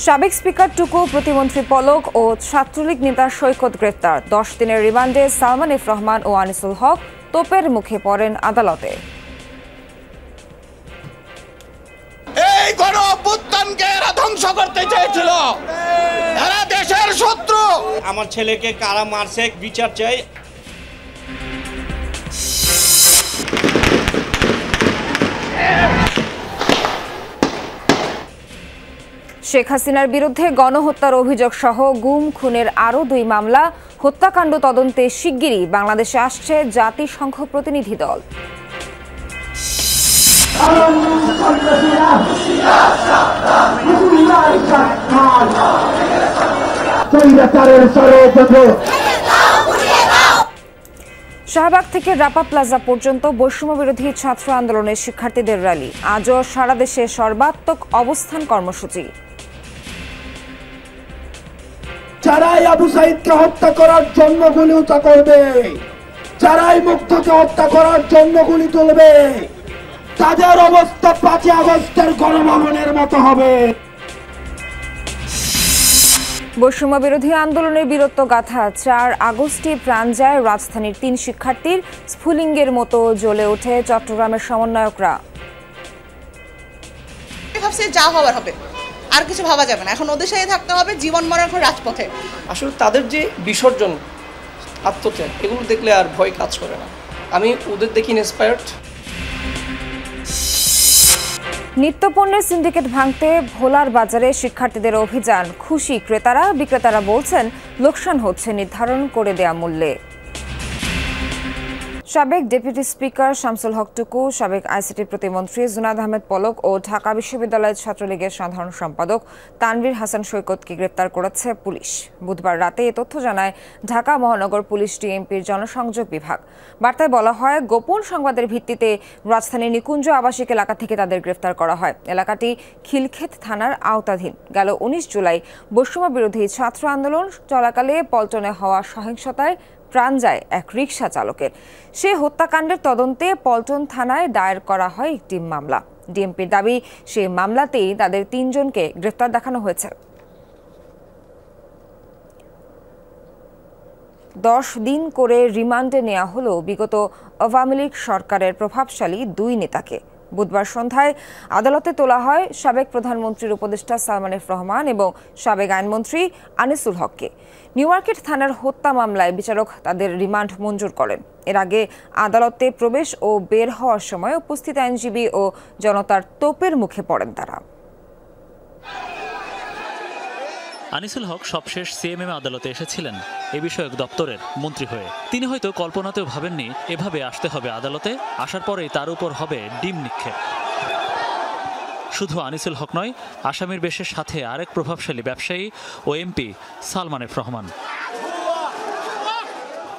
সাবেক স্পিকার টুকু, প্রতিমন্ত্রী পলক ও ছাত্রলীগ নেতা সৈকত গ্রেফতার। 10 দিনের রিমান্ডে সালমান এফ রহমান ও আনিসুল হক তোপের মুখে পড়েন আদালতে। এই গণঅভ্যুত্থানকে এরা ধ্বংস করতে চেয়েছিল, এরা দেশের শত্রু। আমার ছেলেকে কারা মারছে বিচার চাই। শেখ হাসিনার বিরুদ্ধে গণহত্যার অভিযোগ সহ গুম খুনের আরও 2 মামলা। হত্যাকাণ্ড তদন্তে শিগগিরই বাংলাদেশে আসছে জাতিসংঘ প্রতিনিধি দল। শাহবাগ থেকে রাপা প্লাজা পর্যন্ত বৈষম্যবিরোধী ছাত্র আন্দোলনের শিক্ষার্থীদের র্যালি। আজও সারা দেশে সর্বাত্মক অবস্থান কর্মসূচি। যারাই আবু সাইদকে হত্যা করার জন্য গুলি উঁচা করবে, যারাই মুগ্ধকে হত্যা করার জন্য গুলি তুলবে, তাদের অবস্থা 5 আগস্টের গণভবনের মতো হবে। বৈষম্যবিরোধী আন্দোলনের বীরত্ব গাথা 4 আগস্টে প্রাণ যায় রাজধানীর 3 শিক্ষার্থীর। স্ফুলিঙ্গের মতো জ্বলে ওঠে চট্টগ্রামের সমন্বয়করা। ভাবছে যা হওয়ার হবে, আর কিছু ভাবা যাবে না। এখন ওদের সাথে থাকতে হবে জীবন মরার রাজপথে। আসলে তাদের যে বিসর্জন, আত্মত্যাগ, এগুলো দেখলে আর ভয় কাজ করে না। আমি ওদের দেখি ইন্সপায়ার্ড। নিত্যপণ্যের সিন্ডিকেট ভাঙতে ভোলার বাজারে শিক্ষার্থীদের অভিযান। খুশি ক্রেতারা, বিক্রেতারা বলছেন লোকসান হচ্ছে নির্ধারণ করে দেয়া মূল্যে। সাবেক ডেপুটি স্পিকার শামসুল হক টুকু, সাবেক আইসিটি প্রতিমন্ত্রী জুনায়েদ আহমেদ পলক ও ঢাকা বিশ্ববিদ্যালয় ছাত্রলীগের সাধারণ সম্পাদক তানভীর হাসান সৈকতকে গ্রেপ্তার করেছে পুলিশ। বুধবার রাতে এ তথ্য জানায় ঢাকা মহানগর পুলিশ ডিএমপির জনসংযোগ বিভাগ। বার্তায় বলা হয়, গোপন সংবাদের ভিত্তিতে রাজধানীর নিকুঞ্জ আবাসিক এলাকা থেকে তাদের গ্রেফতার করা হয়। এলাকাটি খিলক্ষেত থানার আওতাধীন। গেল 19 জুলাই বৈষম্যবিরোধী ছাত্র আন্দোলন চলাকালে পল্টনে হওয়া সহিংসতায় প্রাণ যায় এক রিকশা চালকের। সে হত্যাকাণ্ডের তদন্তে পল্টন থানায় দায়ের করা হয় একটি মামলা। ডিএমপির দাবি, সেই মামলাতেই তাদের 3 জনকে গ্রেফতার দেখানো হয়েছে। 10 দিন করে রিমান্ডে নেওয়া হলো বিগত আওয়ামী লীগ সরকারের প্রভাবশালী 2 নেতাকে। বুধবার সন্ধ্যায় আদালতে তোলা হয় সাবেক প্রধানমন্ত্রীর উপদেষ্টা সালমান এফ রহমান এবং সাবেক আইনমন্ত্রী আনিসুল হককে। নিউমার্কেট থানার হত্যা মামলায় বিচারক তাদের রিমান্ড মঞ্জুর করেন। এর আগে আদালতে প্রবেশ ও বের হওয়ার সময় উপস্থিত আইনজীবী ও জনতার তোপের মুখে পড়েন তারা। আনিসুল হক সবশেষ সিএমএম আদালতে এসেছিলেন এ বিষয়ক দপ্তরের মন্ত্রী হয়ে। তিনি হয়তো কল্পনাতেও ভাবেননি এভাবে আসতে হবে আদালতে। আসার পরেই তার উপর হবে ডিম নিক্ষেপ। শুধু আনিসুল হক নয়, আসামির বেশের সাথে আরেক প্রভাবশালী ব্যবসায়ী ও এমপি সালমান এফ রহমান।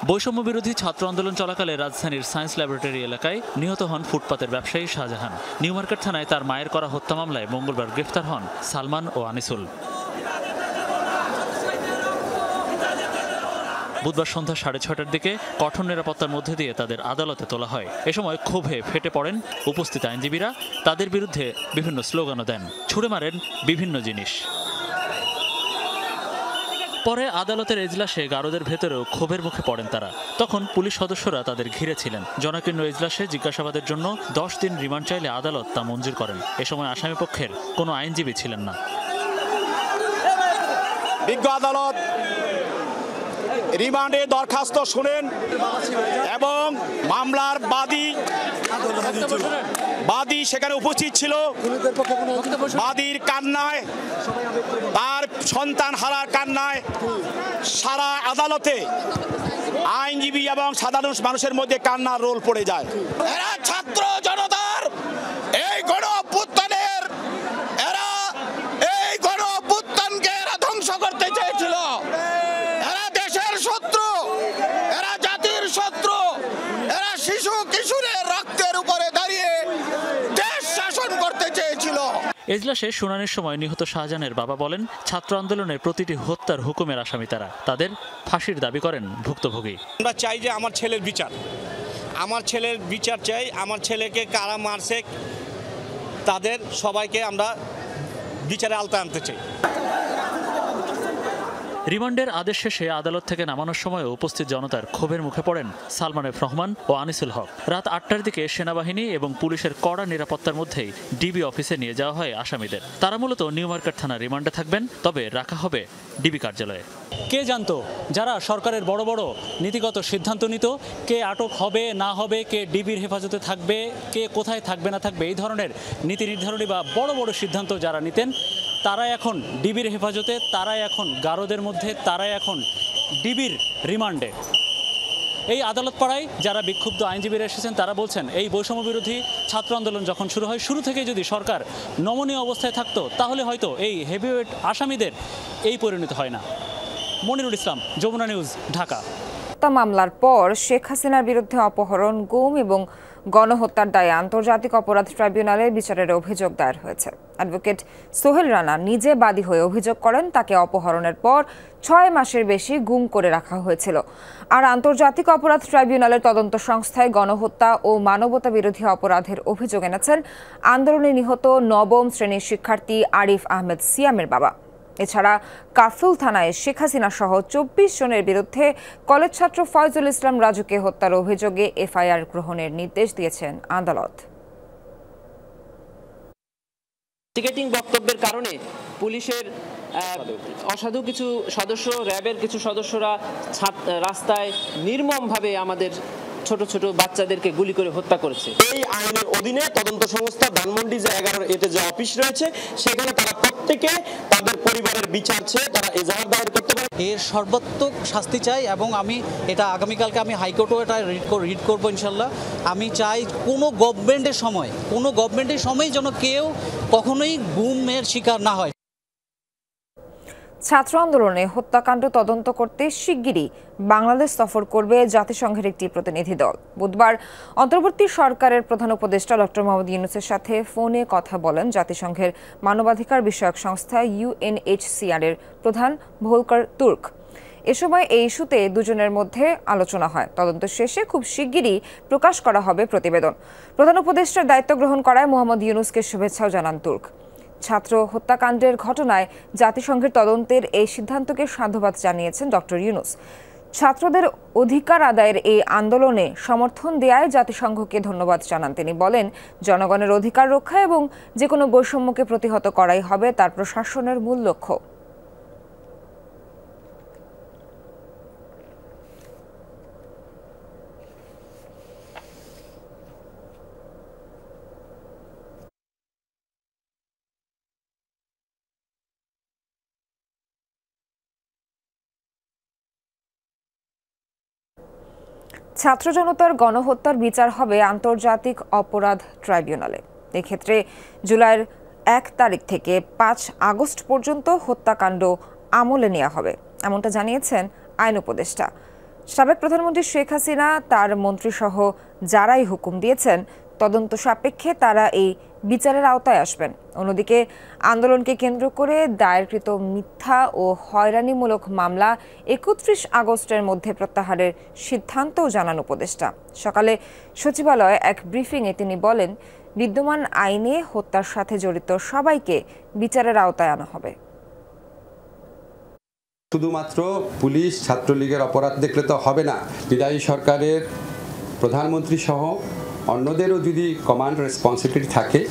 বৈষম্যবিরোধী ছাত্র আন্দোলন চলাকালে রাজধানীর সায়েন্স ল্যাবরেটরি এলাকায় নিহত হন ফুটপাতের ব্যবসায়ী শাহজাহান। নিউমার্কেট থানায় তার মায়ের করা হত্যা মামলায় মঙ্গলবার গ্রেফতার হন সালমান ও আনিসুল। বুধবার সন্ধ্যা 6:30টার দিকে কঠোর নিরাপত্তার মধ্যে দিয়ে তাদের আদালতে তোলা হয়। এ সময় ক্ষোভে ফেটে পড়েন উপস্থিত আইনজীবীরা। তাদের বিরুদ্ধে বিভিন্ন স্লোগানও দেন, ছুড়ে মারেন বিভিন্ন জিনিস। পরে আদালতের এজলাসে গারদের ভেতরেও ক্ষোভের মুখে পড়েন তারা। তখন পুলিশ সদস্যরা তাদের ঘিরে ছিলেন। জনাকীর্ণ এজলাসে জিজ্ঞাসাবাদের জন্য 10 দিন রিমান্ড চাইলে আদালত তা মঞ্জুর করেন। এ সময় আসামিপক্ষের কোনো আইনজীবী ছিলেন না। বিজ্ঞ আদালত রিমান্ডের দরখাস্ত শুনেন এবং মামলার বাদী সেখানে উপস্থিত ছিল। বাদীর কান্নায়, তার সন্তান হারার কান্নায় সারা আদালতে আইনজীবী এবং সাধারণ মানুষের মধ্যে কান্নার রোল পড়ে যায়। এরা ছাত্র জনতার এই গণঅভ্যুত্থানের, এরা এই গণঅভ্যুত্থানকে এরা ধ্বংস করতে চেয়েছিল। এরা দেশের শত্রু, এরা জাতির শত্রু, এরা শিশু কিশোরের রক্তের উপরে দাঁড়িয়ে দেশ শাসন করতে চেয়েছিল। এজলাসে শুনানির সময় নিহত শাহজাহানের বাবা বলেন, ছাত্র আন্দোলনের প্রতিটি হত্যার হুকুমের আসামি তারা। তাদের ফাঁসির দাবি করেন ভুক্তভোগী। আমরা চাই যে আমার ছেলের বিচার, আমার ছেলের বিচার চাই। আমার ছেলেকে কারা মারছে তাদের সবাইকে আমরা বিচারে আওতায় আনতে চাই। রিমান্ডের আদেশ শেষে আদালত থেকে নামানোর সময় উপস্থিত জনতার ক্ষোভের মুখে পড়েন সালমান এফ রহমান ও আনিসুল হক। রাত 8টার দিকে সেনাবাহিনী এবং পুলিশের কড়া নিরাপত্তার মধ্যেই ডিবি অফিসে নিয়ে যাওয়া হয় আসামিদের। তারা মূলত নিউ মার্কেট থানার রিমান্ডে থাকবেন, তবে রাখা হবে ডিবি কার্যালয়ে। কে জানতো যারা সরকারের বড় বড় নীতিগত সিদ্ধান্ত নিত, কে আটক হবে না হবে, কে ডিবির হেফাজতে থাকবে, কে কোথায় থাকবে না থাকবে, এই ধরনের নীতি নির্ধারণী বা বড় বড় সিদ্ধান্ত যারা নিতেন তারাই এখন ডিবির হেফাজতে, তারাই এখন গারদের মধ্যে, তারাই এখন ডিবির রিমান্ডে। এই আদালত পাড়ায় যারা বিক্ষুব্ধ আইনজীবীরা এসেছেন তারা বলছেন, এই বৈষম্য বিরোধী ছাত্র আন্দোলন যখন শুরু হয়, শুরু থেকে যদি সরকার নমনীয় অবস্থায় থাকতো তাহলে হয়তো এই হেভিওয়েট আসামিদের এই পরিণতি হয় না। মনিরুল ইসলাম, যমুনা নিউজ, ঢাকা। হত্যা মামলার পর শেখ হাসিনার বিরুদ্ধে অপহরণ, গুম এবং গণহত্যার দায়ে আন্তর্জাতিক অপরাধ ট্রাইব্যুনালে বিচারের অভিযোগ দায়ের হয়েছে। অ্যাডভোকেট সোহেল রানা নিজে বাদী হয়ে অভিযোগ করেন তাকে অপহরণের পর 6 মাসের বেশি গুম করে রাখা হয়েছিল। আর আন্তর্জাতিক অপরাধ ট্রাইব্যুনালের তদন্ত সংস্থায় গণহত্যা ও মানবতা বিরোধী অপরাধের অভিযোগ এনেছেন আন্দোলনে নিহত 9ম শ্রেণীর শিক্ষার্থী আরিফ আহমেদ সিয়ামের বাবা। এছাড়া কাফরুল থানায় শেখ হাসিনা সহ 24 জনের বিরুদ্ধে কলেজ ছাত্র ফয়জুল ইসলাম রাজুকে হত্যার অভিযোগে এফআইআর গ্রহণের নির্দেশ দিয়েছেন আদালত। টিকেটিং বক্তব্যের কারণে পুলিশের অসাধু কিছু সদস্য, র্যাবের কিছু সদস্যরা রাস্তায় নির্মমভাবে আমাদের ছোট ছোট বাচ্চাদেরকে গুলি করে হত্যা করেছে। এই আইনের অধীনে তদন্ত সংস্থা ধানমন্ডি যে 11 এতে যে অফিস রয়েছে সেখানে তারা প্রত্যেকে তাদের পরিবারের বিচার চেয়ে তারা এজাহার দায়ের করতে পারে। এর সর্বাত্মক শাস্তি চাই এবং আমি এটা আগামীকালকে আমি হাইকোর্টেও এটা রিড করবো ইনশাল্লাহ। আমি চাই কোনো গভর্নমেন্টের সময় যেন কেউ কখনোই গুমের শিকার না হয়। ছাত্র আন্দোলনে হত্যাকাণ্ড তদন্ত করতে শিগগিরই বাংলাদেশ সফর করবে জাতিসংঘের একটি প্রতিনিধি দল। বুধবার অন্তর্বর্তী সরকারের প্রধান উপদেষ্টা ডক্টর মোহাম্মদ ইউনূসের সাথে ফোনে কথা বলেন জাতিসংঘের মানবাধিকার বিষয়ক সংস্থা UNHCR এর প্রধান ভোলকার তুর্ক। এ সময় এই ইস্যুতে দুজনের মধ্যে আলোচনা হয়। তদন্ত শেষে খুব শিগগিরই প্রকাশ করা হবে প্রতিবেদন। প্রধান উপদেষ্টার দায়িত্ব গ্রহণ করায় মোহাম্মদ ইউনূসকে শুভেচ্ছাও জানান তুর্ক। ছাত্র হত্যাকাণ্ডের ঘটনায় জাতিসংঘের তদন্তের এই সিদ্ধান্তকে সাধুবাদ জানিয়েছেন ডক্টর ইউনূস। ছাত্রদের অধিকার আদায়ের এই আন্দোলনে সমর্থন দেয়ায় জাতিসংঘকে ধন্যবাদ জানান তিনি। বলেন, জনগণের অধিকার রক্ষা এবং যে কোনো বৈষম্যকে প্রতিহত করাই হবে তার প্রশাসনের মূল লক্ষ্য। ছাত্র জনতার গণহত্যার বিচার হবে আন্তর্জাতিক অপরাধ ট্রাইব্যুনালে। এক্ষেত্রে জুলাইয়ের 1 তারিখ থেকে 5 আগস্ট পর্যন্ত হত্যাকাণ্ড আমলে নেওয়া হবে, এমনটা জানিয়েছেন আইন উপদেষ্টা। সাবেক প্রধানমন্ত্রী শেখ হাসিনা তার মন্ত্রীসহ যারাই হুকুম দিয়েছেন তদন্ত সাপেক্ষে তারা এই বিচারের আওতায় আসবেন। অন্যদিকে আন্দোলনকে কেন্দ্র করে দায়েরকৃত মিথ্যা ও হয়রানিমূলক মামলা 31 আগস্টের মধ্যে প্রত্যাহারের সিদ্ধান্তও জানান উপদেষ্টা। সকালে সচিবালয়ে এক ব্রিফিংয়ে তিনি বলেন, বিদ্যমান আইনে হত্যার সাথে জড়িত সবাইকে বিচারের আওতায় আনা হবে। শুধুমাত্র পুলিশ ছাত্রলীগের অপরাধ দেখলে তো হবে না, বিদায়ী সরকারের প্রধানমন্ত্রী সহ অন্যদেরও যদি কমান্ড রেসপন্সিবিলিটি থাকে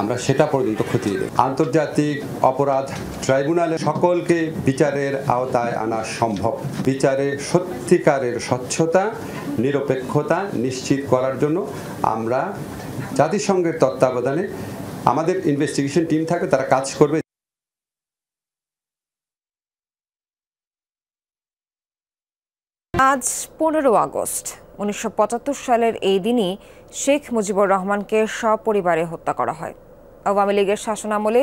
আমরা সেটা পর্যন্ত খতিয়ে দেব। আন্তর্জাতিক অপরাধ ট্রাইব্যুনালে সকলকে বিচারের আওতায় আনা সম্ভব। বিচারে সত্যিকারের স্বচ্ছতা, নিরপেক্ষতা নিশ্চিত করার জন্য আমরা জাতিসংঘের তত্ত্বাবধানে আমাদের ইনভেস্টিগেশন টিম থাকে, তারা কাজ করবে। আজ 15 আগস্ট 1975 সালের এই দিনই শেখ মুজিবুর রহমানকে সপরিবারে হত্যা করা হয়। আওয়ামী লীগের শাসনামলে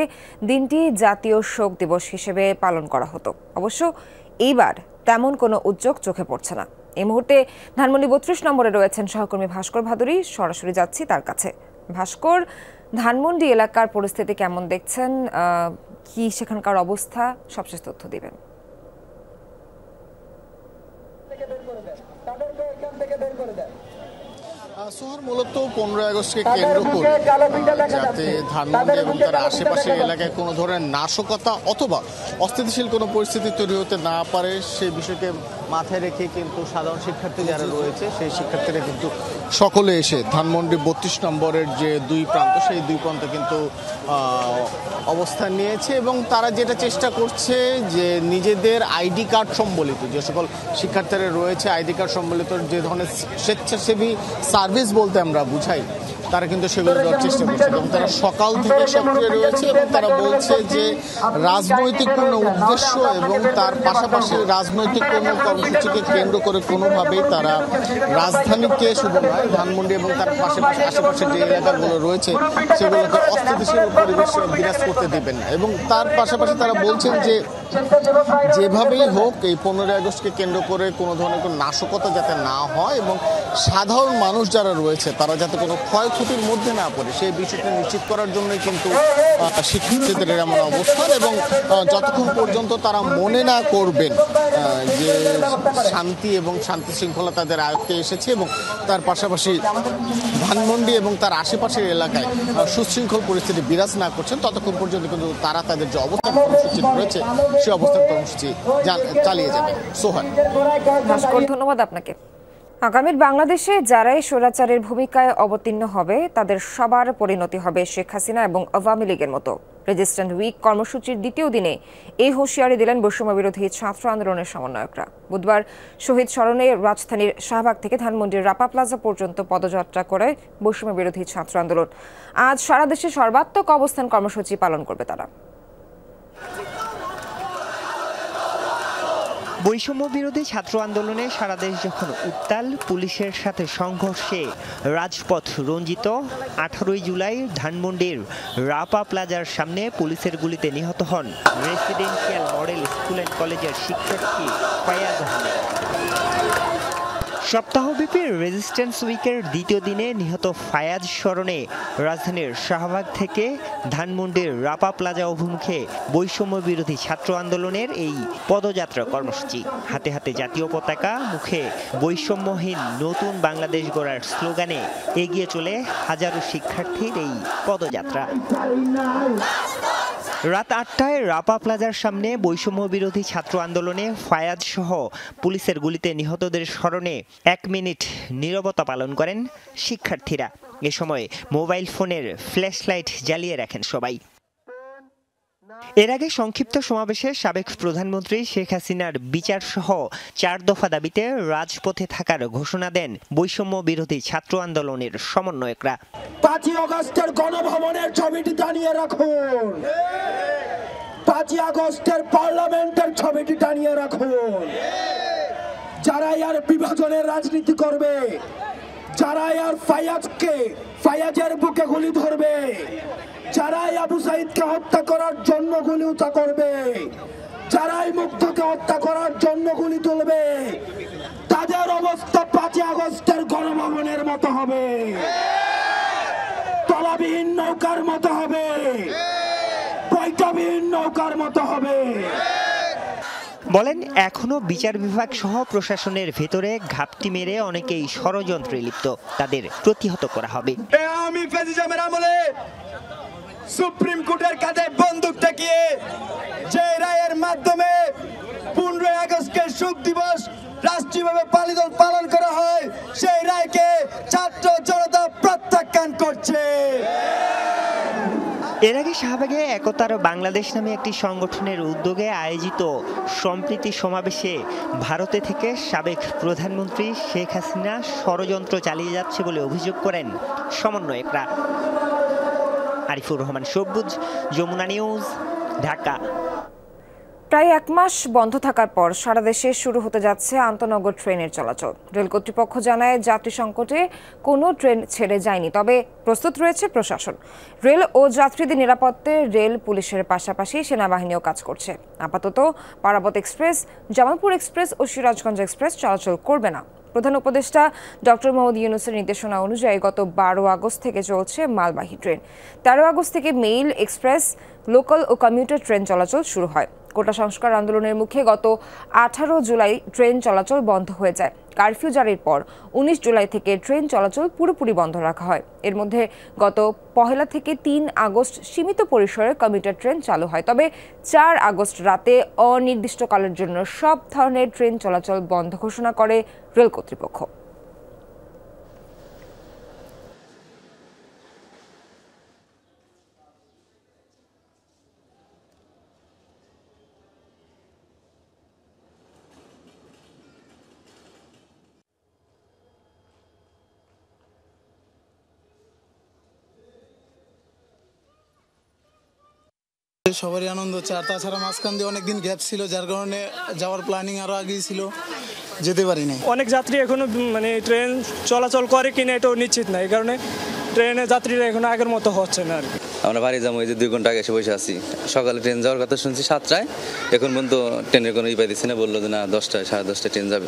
দিনটি জাতীয় শোক দিবস হিসেবে পালন করা হতো। অবশ্য এইবার তেমন কোনো উদ্যোগ চোখে পড়ছে না। এই মুহূর্তে ধানমন্ডি 32 নম্বরে রয়েছেন সহকর্মী ভাস্কর ভাদুরী। সরাসরি যাচ্ছি তার কাছে। ভাস্কর, ধানমন্ডি এলাকার পরিস্থিতি কেমন দেখছেন, কি সেখানকার অবস্থা, সবশেষ তথ্য দিবেন। সোহার মূলত 15 আগস্টকে কেন্দ্র করে যাতে ধানমন্ডি এবং তার আশেপাশের এলাকায় কোনো ধরনের নাশকতা অথবা অস্থিতিশীল কোনো পরিস্থিতি তৈরি হতে না পারে সেই বিষয়কে মাথায় রেখে কিন্তু সাধারণ শিক্ষার্থী যারা রয়েছে সেই শিক্ষার্থীরা কিন্তু সকলে এসে ধানমন্ডি 32 নম্বরের যে দুই প্রান্ত সেই দুই প্রান্তে কিন্তু অবস্থান নিয়েছে এবং তারা যেটা চেষ্টা করছে যে নিজেদের আইডি কার্ড সম্বলিত যে সকল শিক্ষার্থীরা রয়েছে আইডি কার্ড সম্বলিত যে ধরনের স্বেচ্ছাসেবী সার্ভিস বলতে আমরা বুঝাই তারা কিন্তু সেগুলো দেওয়ার চেষ্টা করছে এবং তারা সকাল থেকে সক্রিয় রয়েছে এবং তারা বলছে যে রাজনৈতিক কোনো উদ্দেশ্য এবং তার পাশাপাশি রাজনৈতিক কোনো কর্মসূচিকে কেন্দ্র করে কোনোভাবেই তারা রাজধানীকে শুধু নয় ধানমন্ডি এবং তার পাশাপাশি আশেপাশে যে এলাকাগুলো রয়েছে সেগুলোকে অস্থিতিশীল পরিবেশ বিরাজ করতে দেবেন না এবং তার পাশাপাশি তারা বলছেন যে যেভাবেই হোক এই 15 আগস্টকে কেন্দ্র করে কোনো ধরনের কোনো নাশকতা যাতে না হয় এবং সাধারণ মানুষ যারা রয়েছে তারা যাতে কোনো ক্ষয়ক্ষতির মধ্যে না পড়ে সেই বিষয়টা নিশ্চিত করার জন্যই কিন্তু শিক্ষার্থীদের এমন অবস্থান এবং যতক্ষণ পর্যন্ত তারা মনে না করবেন যে শান্তি এবং শান্তি শৃঙ্খলা তাদের আয়ত্তে এসেছে এবং তার পাশাপাশি ধানমন্ডি এবং তার আশেপাশের এলাকায় সুশৃঙ্খল পরিস্থিতি বিরাজ না করছেন ততক্ষণ পর্যন্ত কিন্তু তারা তাদের যে অবস্থান কর্মসূচি রয়েছে সেই অবস্থান কর্মসূচি চালিয়ে যাবে। সোহান, ধন্যবাদ আপনাকে। আগামীর বাংলাদেশে যারাই স্বৈরাচারের ভূমিকায় অবতীর্ণ হবে তাদের সবার পরিণতি হবে শেখ হাসিনা এবং আওয়ামী লীগের মতো। রেজিস্ট্যান্ট উইক কর্মসূচির দ্বিতীয় দিনে এই হুঁশিয়ারি দিলেন বৈষম্য বিরোধী ছাত্র আন্দোলনের সমন্বয়করা। বুধবার শহীদ স্মরণে রাজধানীর শাহবাগ থেকে ধানমন্ডির রাপা প্লাজা পর্যন্ত পদযাত্রা করে বৈষম্য বিরোধী ছাত্র আন্দোলন। আজ সারা দেশে সর্বাত্মক অবস্থান কর্মসূচি পালন করবে তারা। বৈষম্য বিরোধী ছাত্র আন্দোলনে সারা দেশ যখন উত্তাল, পুলিশের সাথে সংঘর্ষে রাজপথ রঞ্জিত, 18 জুলাই ধানমন্ডির রাপা প্লাজার সামনে পুলিশের গুলিতে নিহত হন রেসিডেন্সিয়াল মডেল স্কুল অ্যান্ড কলেজের শিক্ষার্থী ফয়াজ আহমেদ। সপ্তাহব্যাপী রেজিস্ট্যান্স উইকের দ্বিতীয় দিনে নিহত ফায়াজ স্মরণে রাজধানীর শাহবাগ থেকে ধানমন্ডির রাপা প্লাজা অভিমুখে বৈষম্য বিরোধী ছাত্র আন্দোলনের এই পদযাত্রা কর্মসূচি। হাতে হাতে জাতীয় পতাকা, মুখে বৈষম্যহীন নতুন বাংলাদেশ গড়ার স্লোগানে এগিয়ে চলে হাজারো শিক্ষার্থীর এই পদযাত্রা। রাত 8টায় রাপা প্লাজার সামনে বৈষম্য বিরোধী ছাত্র আন্দোলনে ফায়াজ সহ পুলিশের গুলিতে নিহতদের স্মরণে 1 মিনিট নীরবতা পালন করেন শিক্ষার্থীরা। এ সময় মোবাইল ফোনের ফ্ল্যাশলাইট জ্বালিয়ে রাখেন সবাই। এর আগে সংক্ষিপ্ত সমাবেশে সাবেক প্রধানমন্ত্রী শেখ হাসিনার বিচার সহ 4 দফা দাবিতে রাজপথে থাকার ঘোষণা দেন বৈষম্য বিরোধী ছাত্র আন্দোলনের সমন্বয়করা। 5 আগস্টের গণভবনের ছবিটি টানিয়ে রাখুন, 5 আগস্টের পার্লামেন্টের ছবিটি টানিয়ে রাখুন। যারা আর বিভাজনের রাজনীতি করবে, যারা আর ফায়াজের বুকে গুলি ধরবে, যারাই আবু সাইদকে হত্যা করার জন্য গুলি উঁচা করবে, যারাই মুগ্ধকে হত্যা করার জন্য গুলি তুলবে, তাদের অবস্থা 5 আগস্টের গণভবনের মতো হবে, তলাবিহীন নৌকার মতো হবে, পয়টাবিহীন নৌকার মতো হবে। বলেন, এখনো বিচার বিভাগ সহ প্রশাসনের ভেতরে ঘাপটি মেরে অনেকেই ষড়যন্ত্রে লিপ্ত, তাদের প্রতিহত করা হবে। আমি ফ্যাসিজমের আমলে সুপ্রিম কোর্টের কাঁধে বন্দুক ঠেকিয়ে যে রায়ের মাধ্যমে 15 আগস্টকে শোক দিবস রাষ্ট্রীয়ভাবে পালন করা হয়, সেই রায়কে ছাত্র জনতা প্রত্যাখ্যান করছে। এর আগে শাহবাগে একতার বাংলাদেশ নামে একটি সংগঠনের উদ্যোগে আয়োজিত সম্প্রীতি সমাবেশে ভারতে থেকে সাবেক প্রধানমন্ত্রী শেখ হাসিনা ষড়যন্ত্র চালিয়ে যাচ্ছে বলে অভিযোগ করেন সমন্বয়করা। আরিফুর রহমান সবুজ, যমুনা নিউজ, ঢাকা। প্রায় 1 মাস বন্ধ থাকার পর সারা দেশে শুরু হতে যাচ্ছে আন্তনগর ট্রেনের চলাচল। রেল কর্তৃপক্ষ জানায় যাত্রী সংকটে কোনো ট্রেন ছেড়ে যায়নি, তবে প্রস্তুত রয়েছে প্রশাসন। রেল ও যাত্রীদের নিরাপত্তে রেল পুলিশের পাশাপাশি সেনাবাহিনীও কাজ করছে। আপাতত পারাবত এক্সপ্রেস, জামালপুর এক্সপ্রেস ও সিরাজগঞ্জ এক্সপ্রেস চলাচল করবে না। প্রধান উপদেষ্টা ডক্টর মোহাম্মদ ইউনূসের নির্দেশনা অনুযায়ী গত 12 আগস্ট থেকে চলছে মালবাহী ট্রেন। 13 আগস্ট থেকে মেইল এক্সপ্রেস, লোকাল ও কমিউটার ট্রেন চলাচল শুরু হয়। কোটা সংস্কার আন্দোলনের মুখে গত 18 জুলাই ট্রেন চলাচল বন্ধ হয়ে যায়। কারফিউ জারির পর 19 জুলাই থেকে ট্রেন চলাচল পুরোপুরি বন্ধ রাখা হয়। এর মধ্যে গত 1 থেকে 3 আগস্ট সীমিত পরিসরে কমিউটার ট্রেন চালু হয়। তবে 4 আগস্ট রাতে অনির্দিষ্টকালের জন্য সব ধরনের ট্রেন চলাচল বন্ধ ঘোষণা করে রেল কর্তৃপক্ষ। সবারই আনন্দ হচ্ছে, আর তাছাড়া মাঝখান দিয়ে অনেকদিন গ্যাপ ছিল, যার কারণে যাওয়ার প্ল্যানিং আরও আগেই ছিল, যেতে পারিনি। অনেক যাত্রী এখনো মানে ট্রেন চলাচল করে কিনা এটাও নিশ্চিত না, এই কারণে ট্রেনে যাত্রীরা এখনো আগের মতো হচ্ছে না আর কি। আমরা বাড়ি যাবো, এই যে 2 ঘন্টা আগে এসে বসে আছি। সকালে ট্রেন যাওয়ার কথা শুনছি 7টায়, এখন পর্যন্ত ট্রেনের কোনো পাই দিচ্ছে না, বললো যে না 10টায় 10:30টায় ট্রেন যাবে।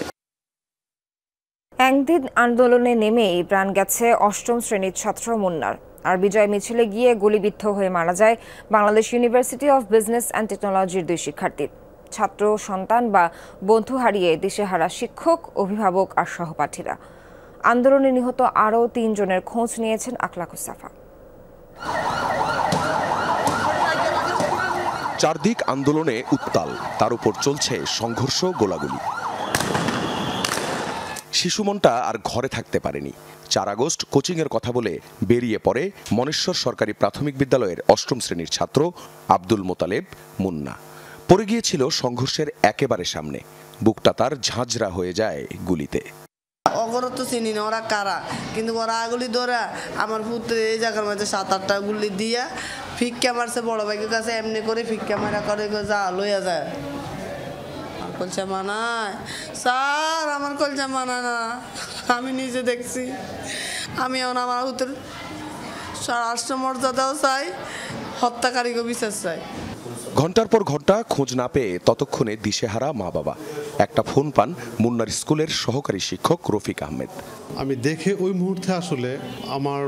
একদিন আন্দোলনে নেমেই প্রাণ গেছে 8ম শ্রেণীর ছাত্র মুন্নার। আর বিজয় মিছিলে গিয়ে গুলিবিদ্ধ হয়ে মারা যায় Bangladesh university of business and টেকনোলজির 2 শিক্ষার্থী। ছাত্র সন্তান বা বন্ধু হারিয়ে দিশেহারা শিক্ষক, অভিভাবক আর সহপাঠীরা। আন্দোলনে নিহত আরও 3 জনের খোঁজ নিয়েছেন আখলাকুস সাফা। চারদিক আন্দোলনে উত্তাল, তার উপর চলছে সংঘর্ষ, গোলাগুলি। শিশু মনটা আর ঘরে থাকতে পারেনি। 4 আগস্ট কোচিংয়ের কথা বলে বেরিয়ে পড়ে মনেশ্বর সরকারি প্রাথমিক বিদ্যালয়ের 8ম শ্রেণীর ছাত্র আব্দুল মোতালেব মুন্না। পড়ে গিয়েছিল সংঘর্ষের একেবারে সামনে, বুকটা তার ঝাঁঝরা হয়ে যায় গুলিতে। অগর তো চিনি না ওরা কারা, কিন্তু ওরা গুলি ধরে আমার পুত্র এই জায়গার মধ্যে 7-8টা গুলি দিয়া ফিক্কা মারছে, বড় ভাইয়ের কাছে এমনি করে ফিক্কা মারা করে যা লইয়া যায়। কলচা মানায় স্যার, আমার কলচা মানায় না, আমি নিজে দেখছি। আমি এখন আমার উত্তর রাষ্ট্রমর্যাদাও চাই, হত্যাকারীকে বিচার চাই। ঘন্টার পর ঘন্টা খোঁজ না পেয়ে ততক্ষণে দিশেহারা মা বাবা। একটা ফোন পান মুন্নার স্কুলের সহকারী শিক্ষক রফিক আহমেদ। আমি দেখে ওই মুহূর্তে আসলে আমার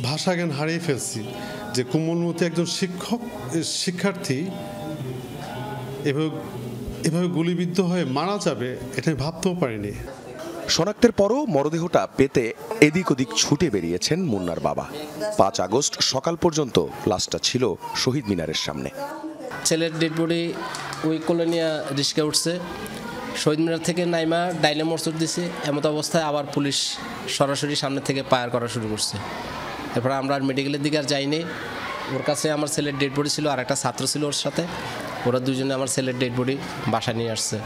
ভাষা জ্ঞান হারিয়ে ফেলছি, যে কোমলমতি একজন শিক্ষার্থী এভাবে গুলিবিদ্ধ হয়ে মারা যাবে, এটা ভাবতেও পারিনি। শনাক্তের পরও মরদেহটা পেতে এদিক ওদিক ছুটে বেরিয়েছেন মুন্নার বাবা। 5 আগস্ট সকাল পর্যন্ত লাশটা ছিল শহীদ মিনারের সামনে। ছেলের ডেড বডি ওই কোলে নিয়ে রিস্কে উঠছে, শহীদ মিনার থেকে নাইমা ডাইলে মোটর দিছে। এমত অবস্থায় আবার পুলিশ সরাসরি সামনে থেকে ফায়ার করা শুরু করছে। এরপরে আমরা আর মেডিকেলের দিকে আর যাইনি। ওর কাছে আমার ছেলের ডেড বডি ছিল, আর একটা ছাত্র ছিল ওর সাথে। ওরা দুজনে আমার ছেলের ডেড বডি বাসায় নিয়ে আসছে।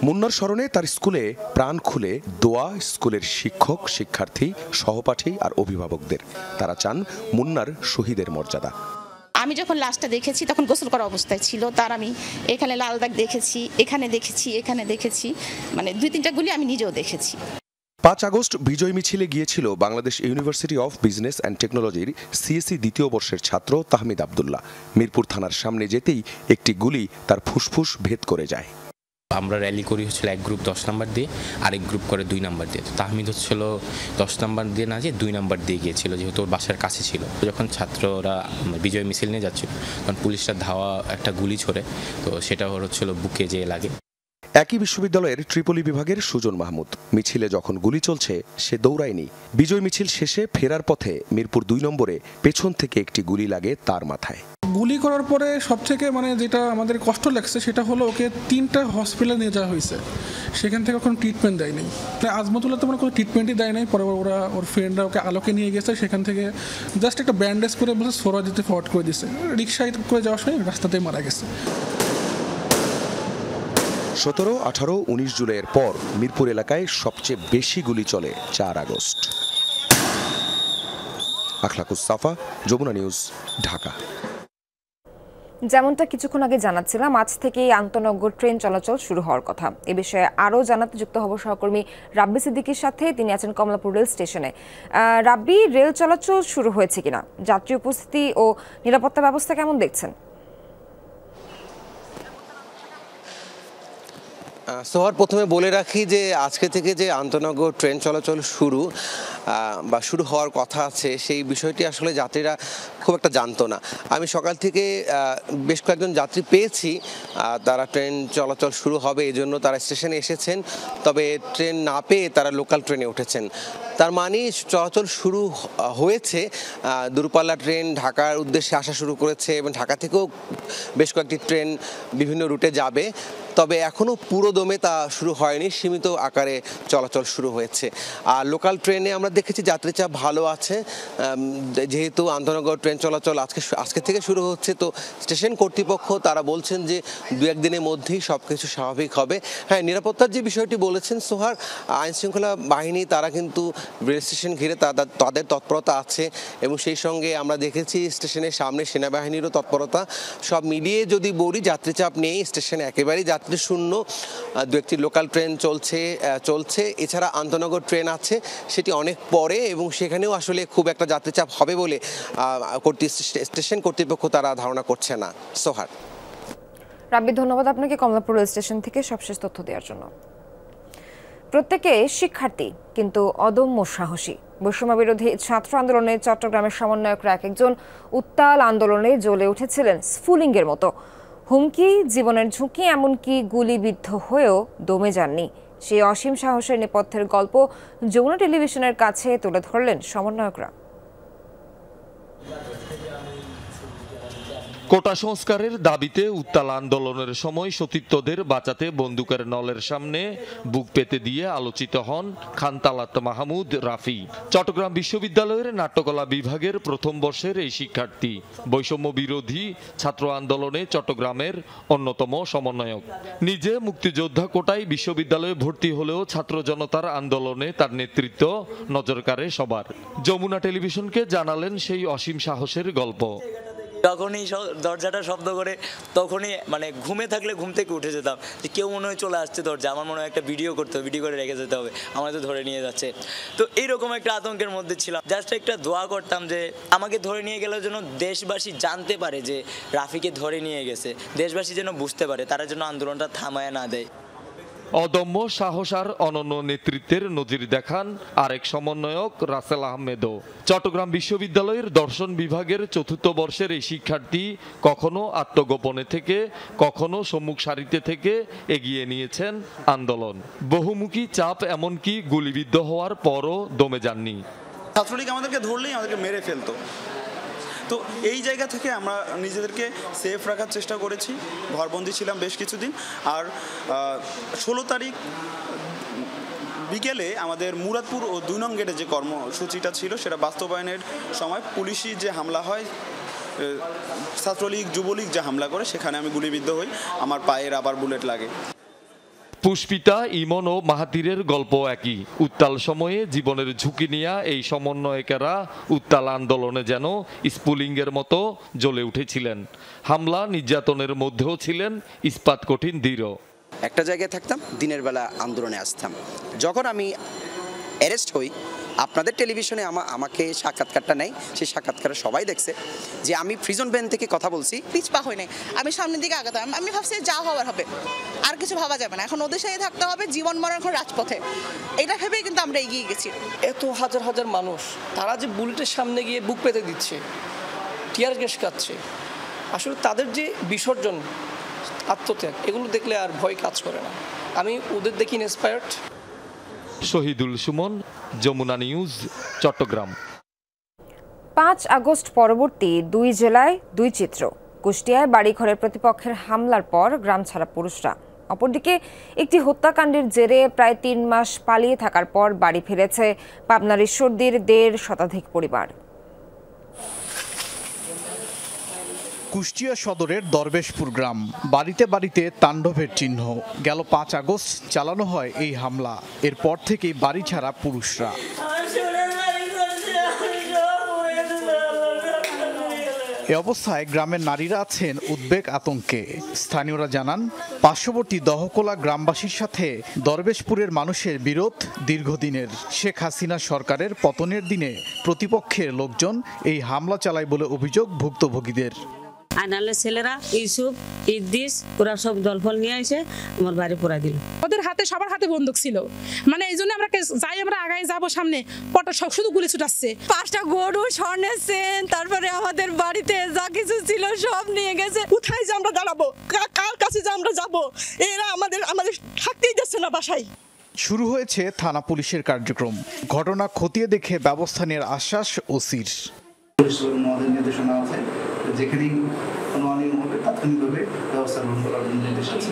মুন্নার স্মরণে তার স্কুলে প্রাণ খুলে দোয়া স্কুলের শিক্ষক, শিক্ষার্থী, সহপাঠী আর অভিভাবকদের। তারা চান মুন্নার শহীদের মর্যাদা। আমি যখন লাশটা দেখেছি তখন গোসল করা অবস্থায় ছিল, তার আমি এখানে লাল দাগ দেখেছি, এখানে দেখেছি, এখানে দেখেছি, মানে 2-3টা গুলি আমি নিজেও দেখেছি। 5 আগস্ট বিজয় মিছিলে গিয়েছিল Bangladesh university of business and টেকনোলজির সিএসসি 2য় বর্ষের ছাত্র তাহমিদ আবদুল্লাহ। মিরপুর থানার সামনে যেতেই একটি গুলি তার ফুসফুস ভেদ করে যায়। আমরা র্যালি করি হচ্ছিল এক গ্রুপ 10 নাম্বার দিয়ে, আরেক গ্রুপ করে 2 নাম্বার দিয়ে। তাহমিদ হচ্ছিল 10 নাম্বার দিয়ে না, যে 2 নাম্বার দিয়ে গিয়েছিল, যেহেতু ওর বাসার কাছে ছিল। যখন ছাত্ররা বিজয় মিছিল নিয়ে যাচ্ছিল তখন পুলিশরা ধাওয়া একটা গুলি ছোড়ে, তো সেটা হচ্ছিল বুকে যেয়ে লাগে। একই বিশ্ববিদ্যালয়ের ট্রিপলি বিভাগের সুজন মাহমুদ। মিছিলে যখন গুলি চলছে সে দৌড়ায়নি। বিজয় মিছিল শেষে ফেরার পথে মিরপুর 2 নম্বরে পেছন থেকে একটি গুলি লাগে তার মাথায়। গুলি করার পরে সবথেকে যেটা আমাদের কষ্ট লাগছে সেটা হলো ওকে 3টা হসপিটালে নিয়ে যাওয়া হয়েছে, সেখান থেকে কোনো ট্রিটমেন্ট দেয়নি। আজমতুল্লাহ তো কোনো ট্রিটমেন্টই দেয় নাই। পরে ওরা ওর ফ্রেন্ডরা ওকে আলোকে নিয়ে গেছে, সেখান থেকে জাস্ট একটা ব্যান্ডেজ করে বলছে সোরা দিতে ফরওয়ার্ড করে দিচ্ছে। রিক্সায় করে যাওয়ার সময় রাস্তাতেই মারা গেছে। 17, 18, 19 জুলাইয়ের পর মিরপুর এলাকায় সবচেয়ে বেশি গুলি চলে 4 আগস্ট। আখলাকুস সাফা, যমুনা নিউজ, ঢাকা। যেমনটা কিছুক্ষণ আগে জানাচ্ছিলাম, আজ থেকেই আন্তনগর ট্রেন চলাচল শুরু হওয়ার কথা। এ বিষয়ে আরও জানাতে যুক্ত হব সহকর্মী রাব্বি সিদ্দিকীর সাথে। তিনি আছেন কমলাপুর রেল স্টেশনে। রাব্বি, রেল চলাচল শুরু হয়েছে কিনা, যাত্রী উপস্থিতি ও নিরাপত্তা ব্যবস্থা কেমন দেখছেন? সোহার, প্রথমে বলে রাখি যে আজকে থেকে যে আন্তনগর ট্রেন চলাচল শুরু হওয়ার কথা আছে, সেই বিষয়টি আসলে যাত্রীরা খুব একটা জানতো না। আমি সকাল থেকে বেশ কয়েকজন যাত্রী পেয়েছি, তারা ট্রেন চলাচল শুরু হবে এই জন্য তারা স্টেশনে এসেছেন, তবে ট্রেন না পেয়ে তারা লোকাল ট্রেনে উঠেছেন। তার মানে চলাচল শুরু হয়েছে, দূরপাল্লা ট্রেন ঢাকার উদ্দেশ্যে আসা শুরু করেছে এবং ঢাকা থেকেও বেশ কয়েকটি ট্রেন বিভিন্ন রুটে যাবে, তবে এখনও পুরো দমে তা শুরু হয়নি, সীমিত আকারে চলাচল শুরু হয়েছে। আর লোকাল ট্রেনে আমরা দেখেছি যাত্রী চাপ ভালো আছে, যেহেতু আন্তনগর ট্রেন চলাচল আজকে থেকে শুরু হচ্ছে, তো স্টেশন কর্তৃপক্ষ তারা বলছেন যে 2-1 দিনের মধ্যেই সব কিছু স্বাভাবিক হবে। হ্যাঁ, নিরাপত্তার যে বিষয়টি বলেছেন সোহার, আইনশৃঙ্খলা বাহিনী তারা কিন্তু রেল স্টেশন ঘিরে তাদের তৎপরতা আছে এবং সেই সঙ্গে আমরা দেখেছি স্টেশনের সামনে সেনাবাহিনীরও তৎপরতা। সব মিলিয়ে যদি বলি যাত্রী চাপ নেই, স্টেশনে একেবারেই যাত্রী শূন্য। 2-1টি লোকাল ট্রেন চলছে, এছাড়া আন্তনগর ট্রেন আছে, সেটি অনেক পরে এবং সেখানেও আসলে খুব একটা যাত্রী চাপ হবে বলে স্টেশন কর্তৃপক্ষ তারা ধারণা করছে না। সোহার। রাব্বি, ধন্যবাদ আপনাকে কমলাপুর রেল স্টেশন থেকে সবশেষ তথ্য দেওয়ার জন্য। প্রত্যেকে শিক্ষার্থী কিন্তু অদম্য সাহসী। বৈষম্য বিরোধী ছাত্র আন্দোলনে চট্টগ্রামের সমন্বয়করা একজন উত্তাল আন্দোলনে জ্বলে উঠেছিলেন স্ফুলিঙ্গের মতো। হুমকি, জীবনের ঝুঁকি, এমনকি গুলিবিদ্ধ হয়েও দমে যাননি। সেই অসীম সাহসের নেপথ্যের গল্প যমুনা টেলিভিশনের কাছে তুলে ধরলেন সমন্বয়করা। কোটা সংস্কারের দাবিতে উত্তাল আন্দোলনের সময় সতীর্থদের বাঁচাতে বন্দুকের নলের সামনে বুক পেতে দিয়ে আলোচিত হন খান তালাত মাহমুদ রাফি। চট্টগ্রাম বিশ্ববিদ্যালয়ের নাট্যকলা বিভাগের প্রথম বর্ষের এই শিক্ষার্থী, বৈষম্য বিরোধী ছাত্র আন্দোলনে চট্টগ্রামের অন্যতম সমন্বয়ক। নিজে মুক্তিযোদ্ধা কোটায় বিশ্ববিদ্যালয়ে ভর্তি হলেও ছাত্র জনতার আন্দোলনে তার নেতৃত্ব নজর কাড়ে সবার। যমুনা টেলিভিশনকে জানালেন সেই অসীম সাহসের গল্প। যখনই দরজাটা শব্দ করে তখনই মানে ঘুমে থাকলে ঘুম থেকে উঠে যেতাম যে কেউ মনে হয় চলে আসছে দরজা, আমার মনে হয় একটা ভিডিও করতে হবে, ভিডিও করে রেখে যেতে হবে, আমার তো ধরে নিয়ে যাচ্ছে। তো এইরকম একটা আতঙ্কের মধ্যে ছিলাম। জাস্ট একটা দোয়া করতাম যে আমাকে ধরে নিয়ে গেলেও যেন দেশবাসী জানতে পারে যে রাফিকে ধরে নিয়ে গেছে, দেশবাসী যেন বুঝতে পারে, তারা যেন আন্দোলনটা থামায় না দেয়। অদম্য সাহস আর অনন্য নেতৃত্বের নজির দেখান আরেক সমন্বয়ক রাসেল আহমেদও। চট্টগ্রাম বিশ্ববিদ্যালয়ের দর্শন বিভাগের ৪র্থ বর্ষের এই শিক্ষার্থী কখনো আত্মগোপনে থেকে, কখনো সম্মুখ সারিতে থেকে এগিয়ে নিয়েছেন আন্দোলন। বহুমুখী চাপ, এমনকি গুলিবিদ্ধ হওয়ার পরও দমে যাননি। ছাত্রলীগ আমাদেরকে ধরলেই আমাদেরকে মেরে ফেলতো, তো এই জায়গা থেকে আমরা নিজেদেরকে সেফ রাখার চেষ্টা করেছি। ঘরবন্দি ছিলাম বেশ কিছুদিন। আর 16 তারিখ বিকেলে আমাদের মুরাদপুর ও 2 নং গেটে যে কর্মসূচিটা ছিল সেটা বাস্তবায়নের সময় পুলিশি যে হামলা হয়, ছাত্রলীগ যুবলীগ যে হামলা করে, সেখানে আমি গুলিবিদ্ধ হই, আমার পায়ের আবার বুলেট লাগে। পুষ্পিতা, ইমন ও মাহাতিরের গল্প একই। উত্তাল সময়ে জীবনের ঝুঁকি নিয়ে এই সমন্বয়কেরা উত্তাল আন্দোলনে যেন স্ফুলিঙ্গের মতো জ্বলে উঠেছিলেন। হামলা নির্যাতনের মধ্যেও ছিলেন ইস্পাত কঠিন দৃঢ়। একটা জায়গায় থাকতাম, দিনের বেলা আন্দোলনে আসতাম। যখন আমি অ্যারেস্ট হই, আপনাদের টেলিভিশনে আমাকে সাক্ষাৎকারটা নেই, সেই সাক্ষাৎকারে সবাই দেখছে যে আমি প্রিজন ভ্যান থেকে কথা বলছি। পিছপা হই নাই, আমি সামনের দিকে আগাতাম। আমি ভাবছি যা হওয়ার হবে, আর কিছু ভাবা যাবে না, এখন ওদের সাথে থাকতে হবে, জীবন মরণ এখন রাজপথে, এটা ভেবেই কিন্তু আমরা এগিয়ে গেছি। এত হাজার হাজার মানুষ, তারা যে বুলেটের সামনে গিয়ে বুক পেতে দিচ্ছে, টিয়ার গ্যাস খাচ্ছে, আসলে তাদের যে বিসর্জন, আত্মত্যাগ, এগুলো দেখলে আর ভয় কাজ করে না। আমি ওদের দেখি inspired. Shahidul Suman, Jamuna news, Chattogram. 5 August পরবর্তী 2 জেলায় 2 চিত্র। কুষ্টিয়ায় বাড়িঘরের প্রতিপক্ষের হামলার পর গ্রাম ছাড়া পুরুষরা। অপরদিকে একটি হত্যাকাণ্ডের জেরে প্রায় 3 মাস পালিয়ে থাকার পর বাড়ি ফিরেছে পাবনার ঈশ্বরদীর 1.5 শতাধিক পরিবার। কুষ্টিয়া সদরের দরবেশপুর গ্রাম, বাড়িতে বাড়িতে তাণ্ডবের চিহ্ন। গেল 5 আগস্ট চালানো হয় এই হামলা, এরপর থেকেই বাড়ি ছাড়া পুরুষরা। এ অবস্থায় গ্রামের নারীরা আছেন উদ্বেগ আতঙ্কে। স্থানীয়রা জানান, পার্শ্ববর্তী দহকোলা গ্রামবাসীর সাথে দরবেশপুরের মানুষের বিরোধ দীর্ঘদিনের। শেখ হাসিনা সরকারের পতনের দিনে প্রতিপক্ষের লোকজন এই হামলা চালায় বলে অভিযোগ ভুক্তভোগীদের। আইনালের ছেলেরা ইউসুফ ইদ্দিস ওরা সব দলফল নিয়ে এসে আমার বাড়ি পোড়াই দিল। ওদের হাতে সবার হাতে বন্দুক ছিল, মানে এই জন্য আমরা যাই আমরা আগায় যাবো সামনে পটা সব শুধু গুলি ছুটাচ্ছে। 5টা গরু, স্বর্ণের চেন, তারপরে আমাদের বাড়িতে যা কিছু ছিল সব নিয়ে গেছে। কোথায় যে আমরা দাঁড়াবো, কার কাছে যে আমরা যাবো, এরা আমাদের থাকতেই দিচ্ছে না বাসায়। শুরু হয়েছে থানা পুলিশের কার্যক্রম। ঘটনা খতিয়ে দেখে ব্যবস্থা নেওয়ার আশ্বাস ওসির। নির্দেশনা আছে, যেখানেই কোনো অনিয়ম হবে তাৎক্ষণিকভাবে ব্যবস্থা গ্রহণ করার নির্দেশ আছে।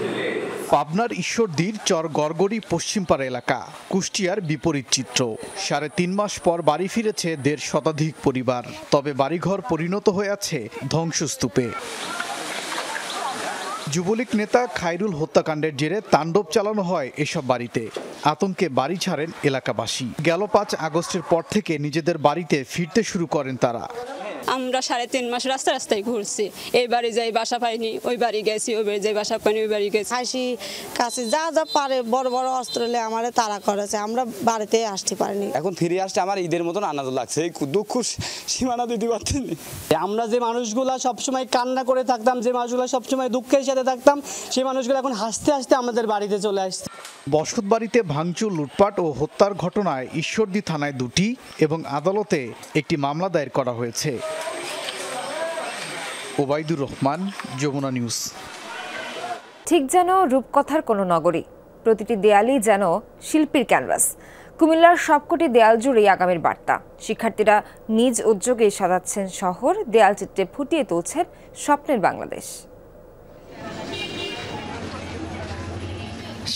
পাবনার ঈশ্বরদীর চর গড়গড়ি পশ্চিমপাড়া এলাকা, কুষ্টিয়ার বিপরীত চিত্র। 3.5 মাস পর বাড়ি ফিরেছে 1.5 শতাধিক পরিবার, তবে বাড়িঘর পরিণত হয়ে আছে ধ্বংসস্তূপে। যুবলীগ নেতা খায়রুল হত্যাকাণ্ডের জেরে তাণ্ডব চালানো হয় এসব বাড়িতে। আতঙ্কে বাড়ি ছাড়েন এলাকাবাসী। গেল 5 আগস্টের পর থেকে নিজেদের বাড়িতে ফিরতে শুরু করেন তারা। আমরা 3.5 মাস রাস্তায় ঘুরছি, এই বাড়ি যাই বাসা পাইনি, ওই বাড়ি গেছি, ওই বাড়ি যাই বাসা পাইনি, ওই বাড়ি গেছি। হাসি কাছে যা যা পারে বড় বড় অস্ত্র নিয়ে আমারে তাড়া করেছে, আমরা বাড়িতে আসতে পারিনি। এখন ফিরে আসতে আমার ঈদের মতন আনন্দ লাগছে, এই দুঃখ সীমানা দিতে পারতেনি। আমরা যে মানুষগুলা সবসময় কান্না করে থাকতাম, যে মানুষগুলো সবসময় দুঃখের সাথে থাকতাম, সেই মানুষগুলো এখন হাসতে হাসতে আমাদের বাড়িতে চলে আসছে। বসত বাড়িতে ভাঙচুর, লুটপাট ও হত্যার ঘটনায় ঈশ্বরদী থানায় 2টি এবং আদালতে একটি মামলা দায়ের করা হয়েছে। ওবায়দুর রহমান, যমুনা নিউজ। ঠিক যেন রূপকথার কোনো নগরী, প্রতিটি দেয়ালই যেন শিল্পীর ক্যানভাস। কুমিল্লার সবকটি দেয়াল জুড়েই আগামীর বার্তা। শিক্ষার্থীরা নিজ উদ্যোগে সাজাচ্ছেন শহর, দেয়ালচিত্রে ফুটিয়ে তুলছেন স্বপ্নের বাংলাদেশ।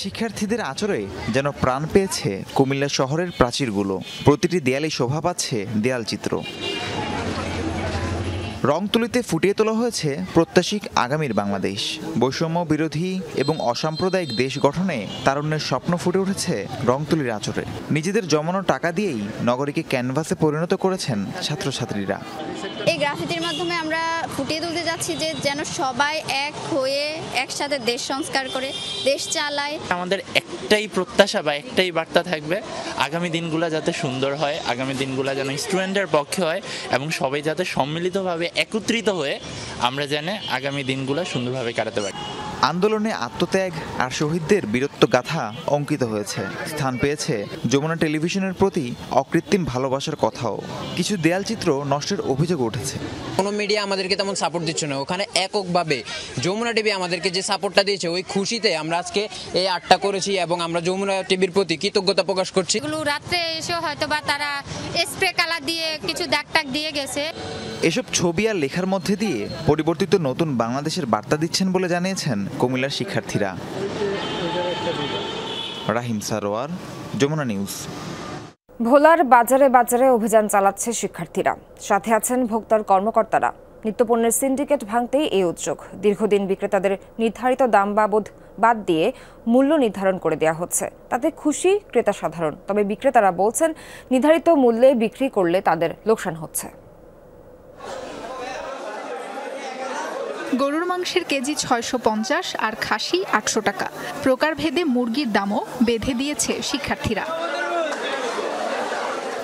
শিক্ষার্থীদের আচরে যেন প্রাণ পেয়েছে কুমিল্লা শহরের প্রাচীরগুলো। প্রতিটি দেয়ালে শোভা পাচ্ছে দেয়ালচিত্র। রং তুলিতে ফুটিয়ে তোলা হয়েছে প্রত্যাশিক আগামীর বাংলাদেশ। বৈষম্য বিরোধী এবং অসাম্প্রদায়িক দেশ গঠনে তারুণ্যের স্বপ্ন ফুটে উঠেছে রংতুলির আঁচড়ে। নিজেদের জমানো টাকা দিয়েই নগরীকে ক্যানভাসে পরিণত করেছেন ছাত্রছাত্রীরা। এই গ্রাফিতির মাধ্যমে আমরা ফুটিয়ে তুলতে যাচ্ছি যে যেন সবাই এক হয়ে একসাথে দেশ সংস্কার করে দেশ চালায়। আমাদের একটাই প্রত্যাশা বা একটাই বার্তা থাকবে, আগামী দিনগুলো যাতে সুন্দর হয়, আগামী দিনগুলো যেন স্টুডেন্টের পক্ষে হয় এবং সবাই যাতে সম্মিলিতভাবে একত্রিত হয়ে আমরা যেন আগামী দিনগুলো সুন্দরভাবে কাটাতে পারি। আন্দোলনে আত্মত্যাগ আর শহীদদের বীরত্ব গাথা অঙ্কিত হয়েছে। স্থান পেয়েছে যমুনা টেলিভিশনের প্রতি অকৃত্রিম ভালোবাসার কথাও। কিছু দেয়ালচিত্র নষ্টের অভিযোগ উঠেছে। কোনো মিডিয়া আমাদেরকে তেমন সাপোর্ট দিচ্ছে না, ওখানে এককভাবে যমুনা টিভি আমাদেরকে যে সাপোর্টটা দিয়েছে ওই খুশিতে আমরা আজকে এই আর্টটা করেছি এবং আমরা যমুনা টিভির প্রতি কৃতজ্ঞতা প্রকাশ করছি। এগুলো রাত্রে এসে হয়তো বা তারা স্প্রে কালার দিয়ে কিছু দাগ টাগ দিয়ে গেছে। এসব ছবি আর লেখার মধ্যে দিয়ে পরিবর্তিত নতুন বাংলাদেশের বার্তা দিচ্ছেন বলে জানিয়েছেন কুমিল্লার শিক্ষার্থীরা। রাহিম সারোয়ার, যমুনা নিউজ। ভোলার বাজারে বাজারে অভিযান চালাচ্ছে শিক্ষার্থীরা, সাথে আছেন ভোক্তার কর্মকর্তারা। নিত্যপণ্যের সিন্ডিকেট ভাঙতেই এই উদ্যোগ। দীর্ঘদিন বিক্রেতাদের নির্ধারিত দাম বাদ দিয়ে মূল্য নির্ধারণ করে দেওয়া হচ্ছে, তাতে খুশি ক্রেতা সাধারণ। তবে বিক্রেতারা বলছেন নির্ধারিত মূল্যে বিক্রি করলে তাদের লোকসান হচ্ছে। গরুর মাংসের কেজি 650 আর খাসি 800 টাকা। প্রকারভেদে মুরগির দামও বেঁধে দিয়েছে শিক্ষার্থীরা।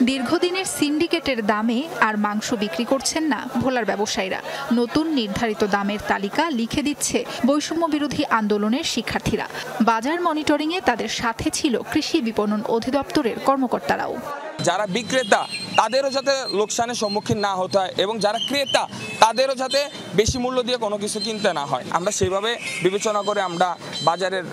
দীর্ঘদিনের সিন্ডিকেটের দামে আর মাংস বিক্রি করছেন না ভোলার ব্যবসায়ীরা। নতুন নির্ধারিত দামের তালিকা লিখে দিচ্ছে বৈষম্য বিরোধী আন্দোলনের শিক্ষার্থীরা। বাজার মনিটরিংয়ে তাদের সাথে ছিল কৃষি বিপণন অধিদপ্তরের কর্মকর্তারাও। যারা বিক্রেতা তাদেরও যাতে লোকসানের সম্মুখীন না হতে হয় এবং যারা ক্রেতা তাদেরও যাতে বেশি মূল্য দিয়ে কোনো কিছু কিনতে না হয়, আমরা সেইভাবে বিবেচনা করে আমরা বাজারের